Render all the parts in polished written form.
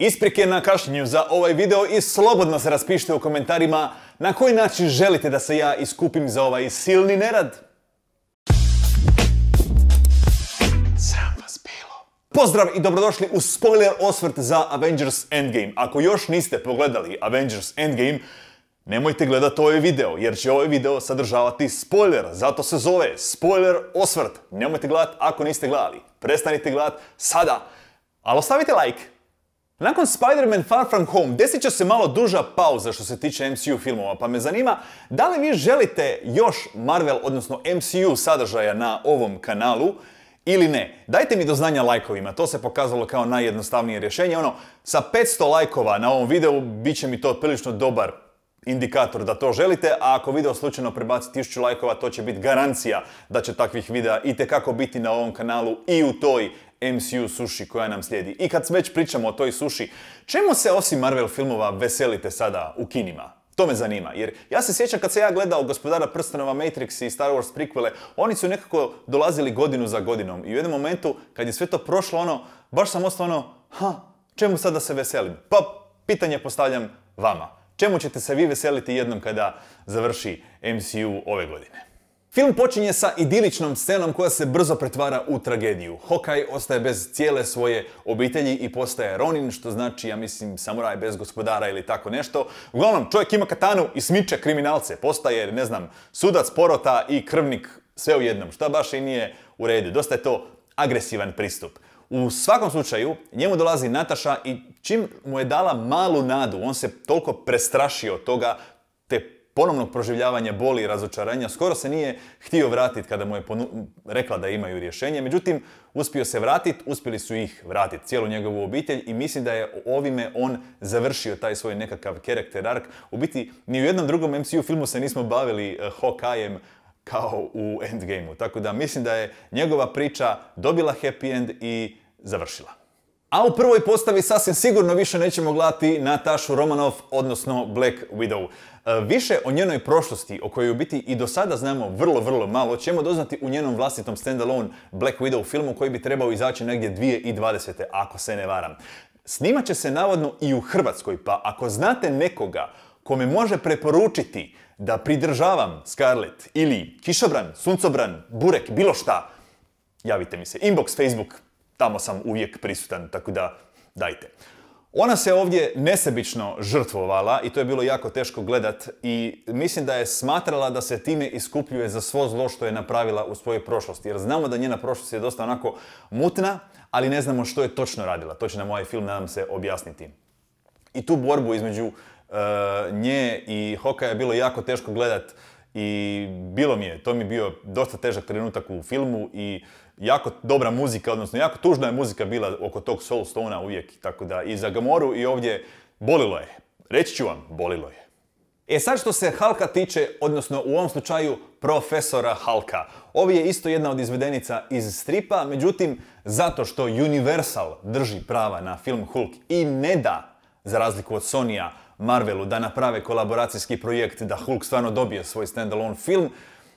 Isprike na kašnjenju za ovaj video i slobodno se raspišite u komentarima na koji način želite da se ja iskupim za ovaj silni nerad. Sram vas bilo. Pozdrav i dobrodošli u spoiler osvrt za Avengers Endgame. Ako još niste pogledali Avengers Endgame, nemojte gledati ovaj video, jer će ovaj video sadržavati spoiler, zato se zove spoiler osvrt. Nemojte gledati ako niste gledali. Prestanite gledati sada, ali ostavite like. Nakon Spider-Man Far From Home desit će se malo duža pauza što se tiče MCU filmova, pa me zanima da li vi želite još Marvel, odnosno MCU sadržaja na ovom kanalu ili ne. Dajte mi do znanja lajkovima, to se pokazalo kao najjednostavnije rješenje. Sa 500 lajkova na ovom videu bit će mi to prilično dobar indikator da to želite, a ako video slučajno prebaci 1000 lajkova, to će biti garancija da će takvih videa itekako biti na ovom kanalu i u toj MCU suši koja nam slijedi. I kad već pričamo o toj suši, čemu se osim Marvel filmova veselite sada u kinima? To me zanima, jer ja se sjećam kad sam ja gledao Gospodara prstenova, Matrix i Star Wars prequele, oni su nekako dolazili godinu za godinom i u jednom momentu kad je sve to prošlo, baš sam ostao čemu sad da se veselim? Pa pitanje postavljam vama. Čemu ćete se vi veseliti jednom kada završi MCU ove godine? Film počinje sa idiličnom scenom koja se brzo pretvara u tragediju. Hawkeye ostaje bez cijele svoje obitelji i postaje Ronin, što znači, ja mislim, samuraj bez gospodara ili tako nešto. Uglavnom, čovjek ima katanu i smiče kriminalce. Postaje, ne znam, sudac porota i krvnik sve u jednom, što baš i nije u redu. Dosta je to agresivan pristup. U svakom slučaju, njemu dolazi Nataša i čim mu je dala malu nadu, on se toliko prestrašio toga, te ponovnog proživljavanja boli i razočaranja, skoro se nije htio vratiti kada mu je rekla da imaju rješenje. Međutim, uspio se vratiti, uspjeli su ih vratiti, cijelu njegovu obitelj, i mislim da je ovime on završio taj svoj nekakav character arc. U biti, ni u jednom drugom MCU filmu se nismo bavili Hawkeye'em kao u Endgameu. Tako da mislim da je njegova priča dobila happy end i završila. A u prvoj postavi sasvim sigurno više nećemo gledati Natašu Romanoff, odnosno Black Widow. Više o njenoj prošlosti, o kojoj u biti i do sada znamo vrlo malo, ćemo doznati u njenom vlastitom standalone Black Widow filmu koji bi trebao izaći negdje 2020. ako se ne varam. Snimat će se navodno i u Hrvatskoj, pa ako znate nekoga kome može preporučiti da pridržavam Scarlett ili kišobran, suncobran, burek, bilo šta, javite mi se. Inbox, Facebook, tamo sam uvijek prisutan, tako da dajte. Ona se ovdje nesebično žrtvovala i to je bilo jako teško gledat i mislim da je smatrala da se time iskupljuje za svo zlo što je napravila u svojoj prošlosti. Jer znamo da njena prošlost je dosta onako mutna, ali ne znamo što je točno radila. To će nam ovaj film, nadam se, objasniti. I tu borbu između nje i Hawkeya je bilo jako teško gledat i to mi je bio dosta težak trenutak u filmu i jako dobra muzika, odnosno jako tužna je muzika bila oko tog Soul Stone-a uvijek, tako da i za Gamoru i ovdje bolilo je. Reći ću vam, bolilo je. Sad što se Hulka tiče, odnosno u ovom slučaju Profesora Hulka. Ovo je isto jedna od izvedenica iz stripa, međutim, zato što Universal drži prava na film Hulk i ne da, za razliku od Sonyja, Marvelu da naprave kolaboracijski projekt da Hulk stvarno dobije svoj standalone film,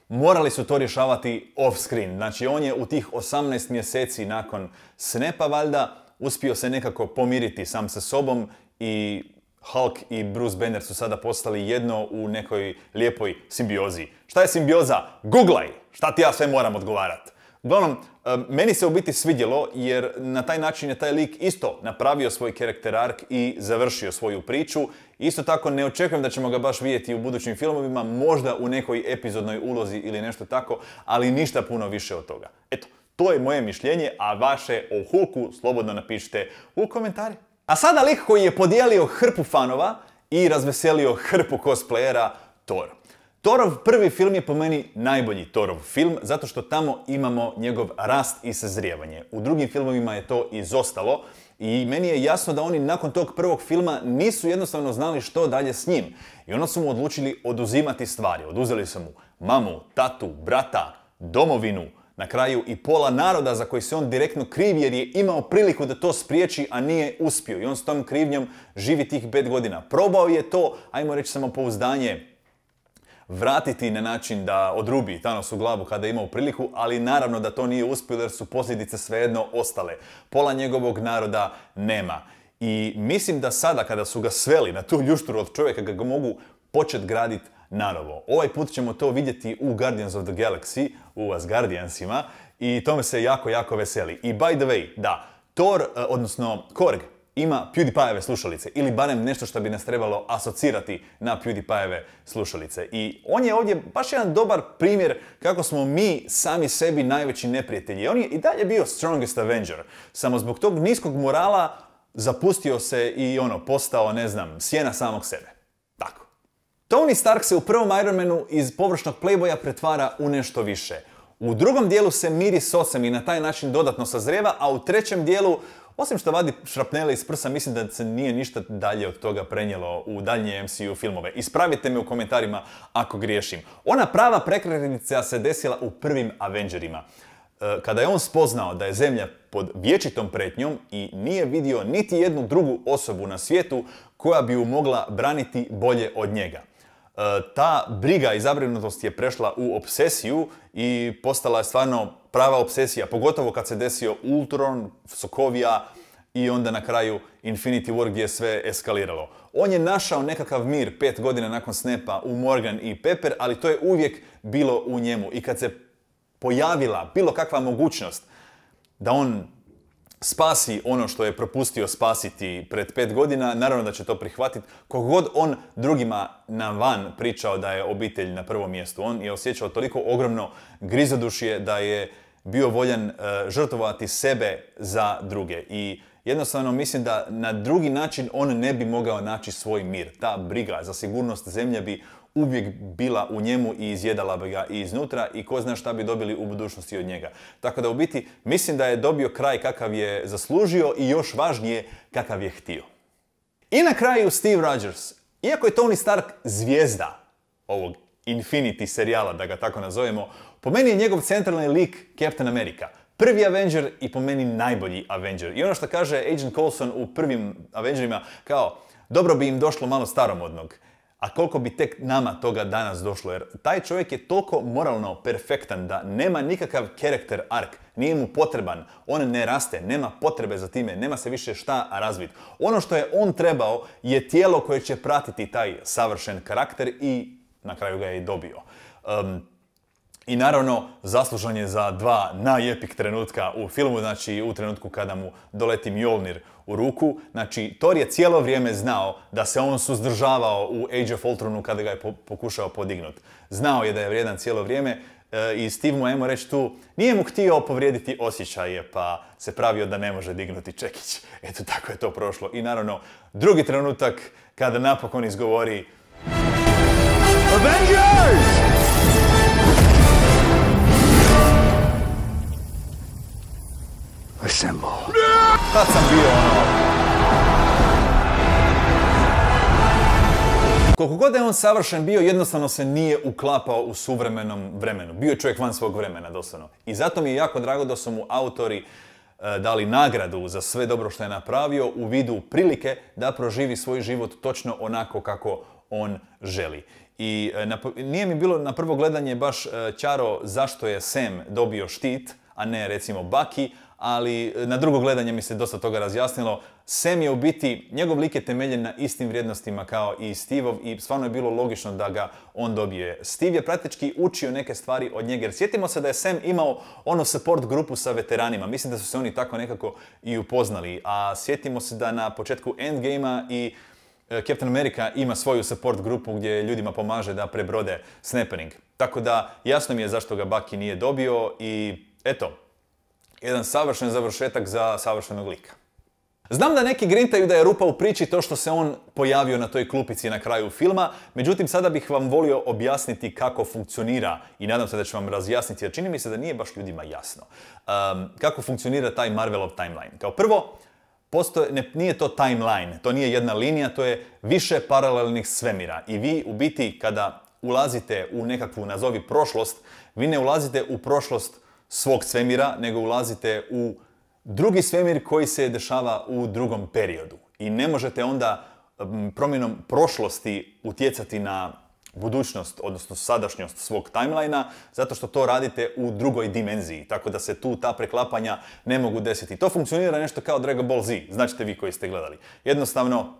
morali su to rješavati off-screen. Znači, on je u tih 18 mjeseci nakon Snapa, valjda, uspio se nekako pomiriti sam sa sobom i Hulk i Bruce Banner su sada postali jedno u nekoj lijepoj simbiozi. Šta je simbioza? Googlaj! Šta ti ja sve moram odgovarati? Uglavnom, meni se u biti svidjelo jer na taj način je taj lik isto napravio svoj character arc i završio svoju priču. Isto tako ne očekujem da ćemo ga baš vidjeti u budućim filmovima, možda u nekoj epizodnoj ulozi ili nešto tako, ali ništa puno više od toga. Eto, to je moje mišljenje, a vaše o Hulku slobodno napišite u komentari. A sada lik koji je podijelio hrpu fanova i razveselio hrpu cosplayera, Thor. Thorov prvi film je po meni najbolji Thorov film, zato što tamo imamo njegov rast i sazrijevanje. U drugim filmovima je to izostalo i meni je jasno da oni nakon tog prvog filma nisu jednostavno znali što dalje s njim. I onda su mu odlučili oduzimati stvari. Oduzeli su mu mamu, tatu, brata, domovinu, na kraju i pola naroda za koji se on direktno kriv jer je imao priliku da to spriječi, a nije uspio. I on s tom krivnjom živi tih 5 godina. Probao je to, ajmo reći, samopouzdanje vratiti na način da odrubi Thanos u glavu kada je imao priliku, ali naravno da to nije uspjelo jer su posljedice svejedno ostale. Pola njegovog naroda nema. I mislim da sada kada su ga sveli na tu ljušturu od čovjeka ga mogu početi graditi nanovo. Ovaj put ćemo to vidjeti u Guardians of the Galaxy, u Asgardiansima, i tome se jako, jako veseli. I by the way, da, Korg ima PewDiePie-eve slušalice, ili barem nešto što bi nas trebalo asocirati na PewDiePie-eve slušalice. I on je ovdje baš jedan dobar primjer kako smo mi sami sebi najveći neprijatelji. On je i dalje bio strongest Avenger, samo zbog tog niskog morala zapustio se i postao, sjena samog sebe. Tako. Tony Stark se u prvom Iron Manu iz površnog playboya pretvara u nešto više. U drugom dijelu se miri s ocem i na taj način dodatno sazrijeva, a u trećem dijelu, osim što vadi šrapnele iz prsa, mislim da se nije ništa dalje od toga prenijelo u daljnje MCU filmove. Ispravite me u komentarima ako griješim. Ona prava prekretnica se desila u prvim Avengerima. Kada je on spoznao da je Zemlja pod vječitom prijetnjom i nije vidio niti jednu drugu osobu na svijetu koja bi ju mogla braniti bolje od njega. Ta briga i zabrinutost je prešla u obsesiju i postala je stvarno prava obsesija, pogotovo kad se desio Ultron, Sokovia i onda na kraju Infinity War gdje je sve eskaliralo. On je našao nekakav mir 5 godina nakon Snapa u Morgan i Pepper, ali to je uvijek bilo u njemu. I kad se pojavila bilo kakva mogućnost da on spasi ono što je propustio spasiti pred 5 godina, naravno da će to prihvatiti. Kogod on drugima na van pričao da je obitelj na prvom mjestu. On je osjećao toliko ogromno grizodušje da je bio voljan žrtvovati sebe za druge. I jednostavno mislim da na drugi način on ne bi mogao naći svoj mir. Ta briga za sigurnost Zemlje bi uvijek bila u njemu i izjedala bi ga i iznutra i ko zna šta bi dobili u budućnosti od njega. Tako da u biti mislim da je dobio kraj kakav je zaslužio i još važnije kakav je htio. I na kraju Steve Rogers. Iako je Tony Stark zvijezda ovog Infinity serijala, da ga tako nazovemo, po meni je njegov centralni lik Captain America. Prvi Avenger i po meni najbolji Avenger. I ono što kaže Agent Coulson u prvim Avengerima, kao dobro bi im došlo malo staromodnog. A koliko bi tek nama toga danas došlo, jer taj čovjek je toliko moralno perfektan da nema nikakav character arc, nije mu potreban, on ne raste, nema potrebe za time, nema se više šta razviti. Ono što je on trebao je tijelo koje će pratiti taj savršen karakter i na kraju ga je i dobio. I naravno, zaslužan je za 2 najepik trenutka u filmu, znači u trenutku kada mu doleti Mjolnir u ruku. Znači, Thor je cijelo vrijeme znao da se on suzdržavao u Age of Ultronu kada ga je pokušao podignuti. Znao je da je vrijedan cijelo vrijeme i Steve mu, ajmo reći tu, nije mu htio povrijediti osjećaje, pa se pravio da ne može dignuti čekić. Eto, tako je to prošlo. I naravno, drugi trenutak kada napokon izgovori Avengers! Assemble. Tad sam bio Koliko god je on savršen bio, jednostavno se nije uklapao u suvremenom vremenu. Bio je čovjek van svog vremena, doslovno. I zato mi je jako drago da su mu autori dali nagradu za sve dobro što je napravio u vidu prilike da proživi svoj život točno onako kako on želi. I nije mi bilo na prvo gledanje baš čaro zašto je Sam dobio štit, a ne recimo Bucky, ali na drugo gledanje mi se dosta toga razjasnilo. Sam je u biti, njegov lik je temeljen na istim vrijednostima kao i Steveov i stvarno je bilo logično da ga on dobije. Steve je praktički učio neke stvari od njega, jer sjetimo se da je Sam imao onu support grupu sa veteranima. Mislim da su se oni tako nekako i upoznali, a sjetimo se da na početku Endgame-a i Captain America ima svoju support grupu gdje ljudima pomaže da prebrode snappering. Tako da jasno mi je zašto ga Bucky nije dobio i eto, jedan savršen završetak za savršenog lika. Znam da neki grintaju da je rupa u priči to što se on pojavio na toj klupici na kraju filma, međutim sada bih vam volio objasniti kako funkcionira i nadam se da ću vam razjasniti jer čini mi se da nije baš ljudima jasno. Kako funkcionira taj Marvelov timeline. Kao prvo, nije to timeline, to nije jedna linija, to je više paralelnih svemira i vi u biti kada ulazite u nekakvu nazovi prošlost, vi ne ulazite u prošlost svog svemira, nego ulazite u drugi svemir koji se dešava u drugom periodu. I ne možete onda promjenom prošlosti utjecati na budućnost, odnosno sadašnjost svog timelina, zato što to radite u drugoj dimenziji, tako da se tu ta preklapanja ne mogu desiti. To funkcionira nešto kao Dragon Ball Z, značite vi koji ste gledali. Jednostavno,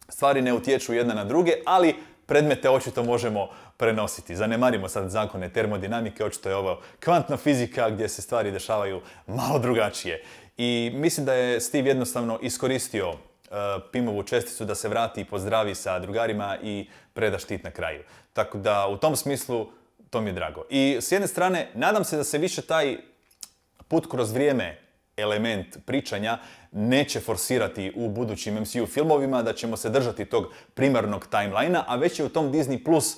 stvari ne utječu jedna na druge, ali predmete očito možemo prenositi. Zanemarimo sad zakone termodinamike, očito je ovo kvantna fizika gdje se stvari dešavaju malo drugačije. I mislim da je Steve jednostavno iskoristio Pimovu česticu da se vrati i pozdravi sa drugarima i preda štit na kraju. Tako da u tom smislu to mi je drago. I s jedne strane, nadam se da se više taj put kroz vrijeme element pričanja neće forsirati u budućim MCU filmovima, da ćemo se držati tog primarnog timelina, a već je u tom Disney Plus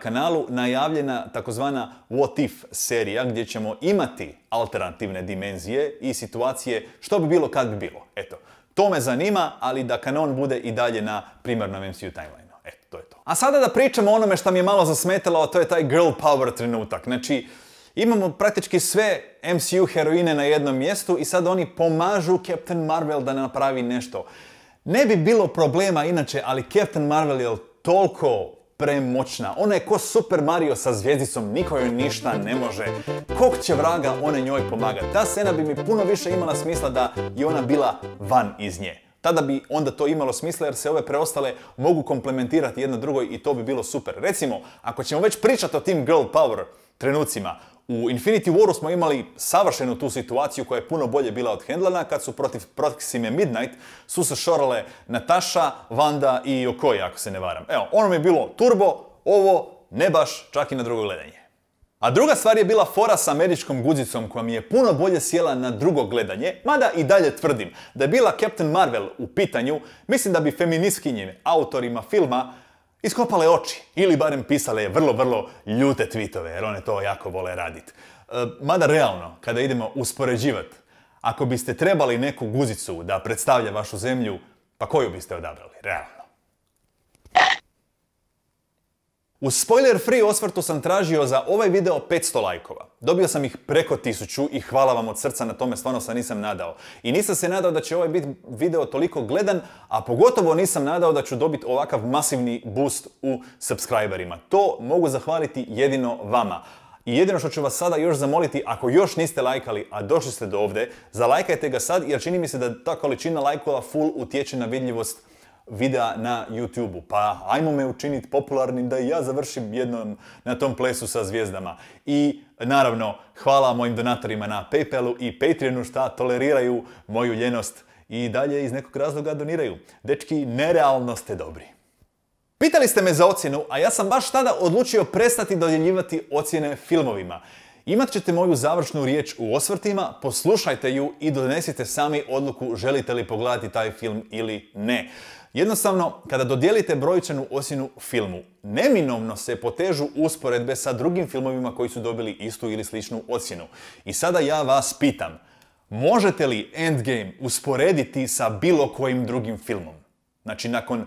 kanalu najavljena takozvana What If serija gdje ćemo imati alternativne dimenzije i situacije što bi bilo kad bi bilo. Eto, to me zanima, ali da kanon bude i dalje na primarnom MCU timelineu. Eto, to je to. A sada da pričamo o onome što mi je malo zasmetalo, a to je taj girl power trenutak. Znači, imamo praktički sve MCU heroine na jednom mjestu i sad oni pomažu Captain Marvel da napravi nešto. Ne bi bilo problema inače, ali Captain Marvel je toliko premoćna. Ona je ko Super Mario sa zvijezdicom, niko joj ništa ne može. Kog će vraga one njoj pomagati? Ta scena bi mi puno više imala smisla da je ona bila van iz nje. Tada bi onda to imalo smisla jer se ove preostale mogu komplementirati jedna drugoj i to bi bilo super. Recimo, ako ćemo već pričati o tim girl power trenucima, u Infinity Waru smo imali savršenu tu situaciju koja je puno bolje bila odhendlana kad su protiv Proxime Midnight su se šorale Natasha, Wanda i Okoye, ako se ne varam. Evo, ono mi je bilo turbo, ovo ne baš, čak i na drugo gledanje. A druga stvar je bila fora sa američkom guzicom koja mi je puno bolje sjela na drugo gledanje, mada i dalje tvrdim da je bila Captain Marvel u pitanju, mislim da bi feministkinjim autorima filma iskopale oči ili barem pisale vrlo ljute tweetove, jer one to jako vole raditi. Mada realno, kada idemo uspoređivati, ako biste trebali neku guzicu da predstavlja vašu zemlju, pa koju biste odabrali, realno? U spoiler free osvrtu sam tražio za ovaj video 500 lajkova. Dobio sam ih preko 1000 i hvala vam od srca na tome, stvarno se nisam nadao. I nisam se nadao da će ovaj biti video toliko gledan, a pogotovo nisam nadao da ću dobiti ovakav masivni boost u subscriberima. To mogu zahvaliti jedino vama. I jedino što ću vas sada još zamoliti, ako još niste lajkali, a došli ste do ovdje, zalajkajte ga sad jer čini mi se da ta količina lajkova full utječe na vidljivost videa na YouTube-u. Pa ajmo me učiniti popularnim da i ja završim jednom na tom plesu sa zvijezdama. I naravno, hvala mojim donatorima na PayPalu i Patreonu što toleriraju moju ljenost i dalje iz nekog razloga doniraju. Dečki, nerealno ste dobri. Pitali ste me za ocjenu, a ja sam baš tada odlučio prestati dodjeljivati ocjene filmovima. Imat ćete moju završnu riječ u osvrtima, poslušajte ju i donesite sami odluku želite li pogledati taj film ili ne. Jednostavno, kada dodijelite brojčanu ocjenu filmu, neminovno se potežu usporedbe sa drugim filmovima koji su dobili istu ili sličnu ocjenu. I sada ja vas pitam, možete li Endgame usporediti sa bilo kojim drugim filmom? Znači, nakon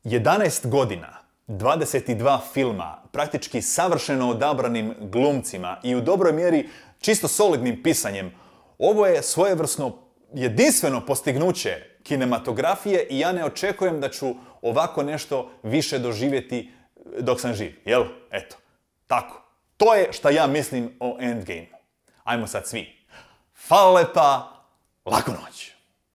11 godina, 22 filma, praktički savršeno odabranim glumcima i u dobroj mjeri čisto solidnim pisanjem, ovo je svojevrsno jedinstveno postignuće kinematografije i ja ne očekujem da ću ovako nešto više doživjeti dok sam živ, jel? Eto, tako. To je šta ja mislim o Endgameu. Ajmo sad svi. Hvala lepa, laku noć!